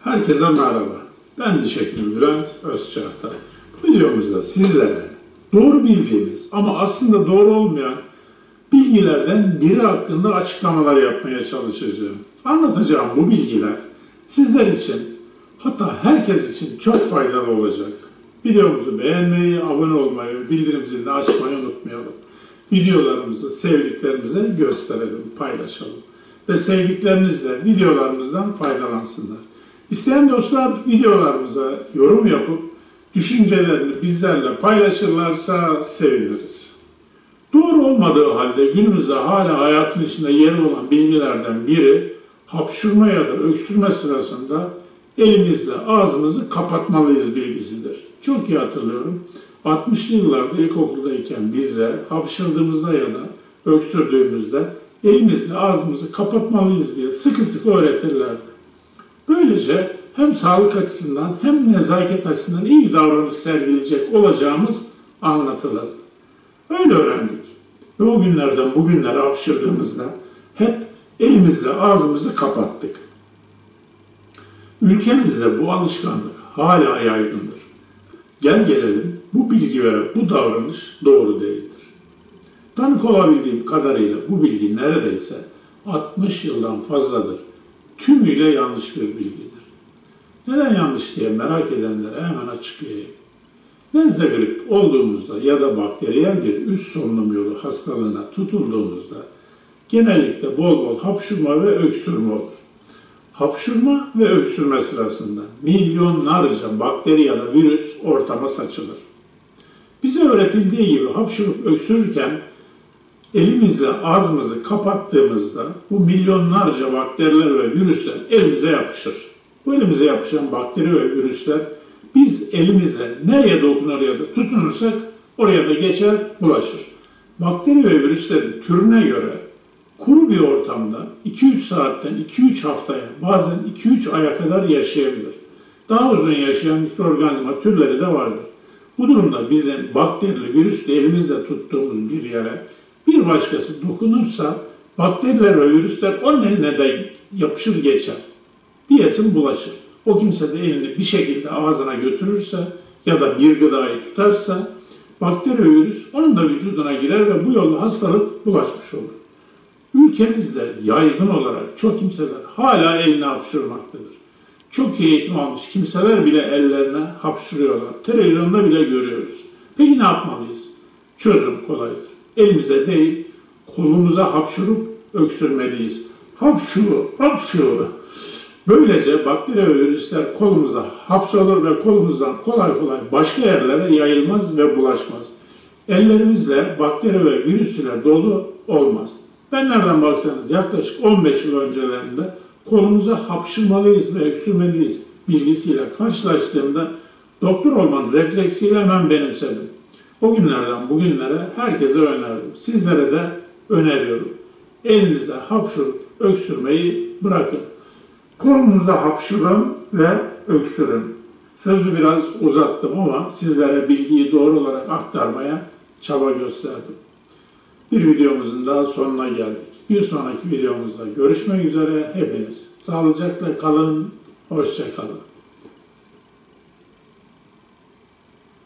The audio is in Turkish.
Herkese merhaba. Ben diş hekimi Bülent Özçağatay. Bu videomuzda sizlere doğru bildiğimiz ama aslında doğru olmayan bilgilerden biri hakkında açıklamalar yapmaya çalışacağım. Anlatacağım bu bilgiler sizler için, hatta herkes için çok faydalı olacak. Videomuzu beğenmeyi, abone olmayı ve bildirim zilini açmayı unutmayalım. Videolarımızı sevdiklerimize gösterelim, paylaşalım. Ve sevdiklerinizle videolarımızdan faydalansınlar. İsteyen dostlar videolarımıza yorum yapıp düşüncelerini bizlerle paylaşırlarsa seviniriz. Doğru olmadığı halde günümüzde hala hayatın içinde yeri olan bilgilerden biri, hapşurma ya da öksürme sırasında elimizle ağzımızı kapatmalıyız bilgisidir. Çok iyi hatırlıyorum. 60'lı yıllarda ilkokuldayken bize hapşırdığımızda ya da öksürdüğümüzde elimizle ağzımızı kapatmalıyız diye sıkı sıkı öğretirlerdi. Böylece hem sağlık açısından hem nezaket açısından iyi bir davranış sergileyecek olacağımız anlatılır. Öyle öğrendik. Ve o günlerden bugünlere hapşırdığımızda hep elimizle ağzımızı kapattık. Ülkemizde bu alışkanlık hala yaygındır. Gel gelelim bu bilgi ve bu davranış doğru değildir. Tanık olabildiğim kadarıyla bu bilgi neredeyse 60 yıldan fazladır. Tümüyle yanlış bir bilgidir. Neden yanlış diye merak edenlere hemen açıklayayım. Nezle grip olduğumuzda ya da bakteriyel bir üst solunum yolu hastalığına tutulduğumuzda genellikle bol bol hapşurma ve öksürme olur. Hapşurma ve öksürme sırasında milyonlarca bakteri ya da virüs ortama saçılır. Bize öğretildiği gibi hapşurup öksürürken elimizle ağzımızı kapattığımızda bu milyonlarca bakteriler ve virüsler elimize yapışır. Bu elimize yapışan bakteri ve virüsler biz elimizle nereye dokunur ya da tutunursak oraya da geçer, bulaşır. Bakteri ve virüslerin türüne göre kuru bir ortamda 2-3 saatten 2-3 haftaya, bazen 2-3 aya kadar yaşayabilir. Daha uzun yaşayan mikroorganizma türleri de vardır. Bu durumda bizim bakterili, virüsle elimizle tuttuğumuz bir yere bir başkası dokunursa bakteriler ve virüsler onun eline de yapışır geçer. Diyesin bulaşır. O kimse de elini bir şekilde ağzına götürürse ya da bir gıdayı tutarsa bakteri ve virüs onun da vücuduna girer ve bu yolla hastalık bulaşmış olur. Ülkemizde yaygın olarak çok kimseler hala eline hapşırmaktadır. Çok iyi eğitim almış kimseler bile ellerine hapşırıyorlar. Televizyonda bile görüyoruz. Peki ne yapmalıyız? Çözüm kolaydır. Elimize değil, kolumuza hapşurup öksürmeliyiz. Hapşuru, hapşuru. Böylece bakteri ve virüsler kolumuza hapsolur ve kolumuzdan kolay kolay başka yerlere yayılmaz ve bulaşmaz. Ellerimizle bakteri ve virüs ile dolu olmaz. Ben nereden baksanız yaklaşık 15 yıl öncelerinde kolumuza hapşırmalıyız ve öksürmeliyiz bilgisiyle karşılaştığımda doktor olmanın refleksiyle hemen benimsedim. O günlerden bugünlere herkese önerdim. Sizlere de öneriyorum. Elinize hapşurup öksürmeyi bırakın. Kolunuza hapşurun ve öksürün. Sözü biraz uzattım ama sizlere bilgiyi doğru olarak aktarmaya çaba gösterdim. Bir videomuzun daha sonuna geldik. Bir sonraki videomuzda görüşmek üzere hepiniz. Sağlıcakla kalın, hoşça kalın.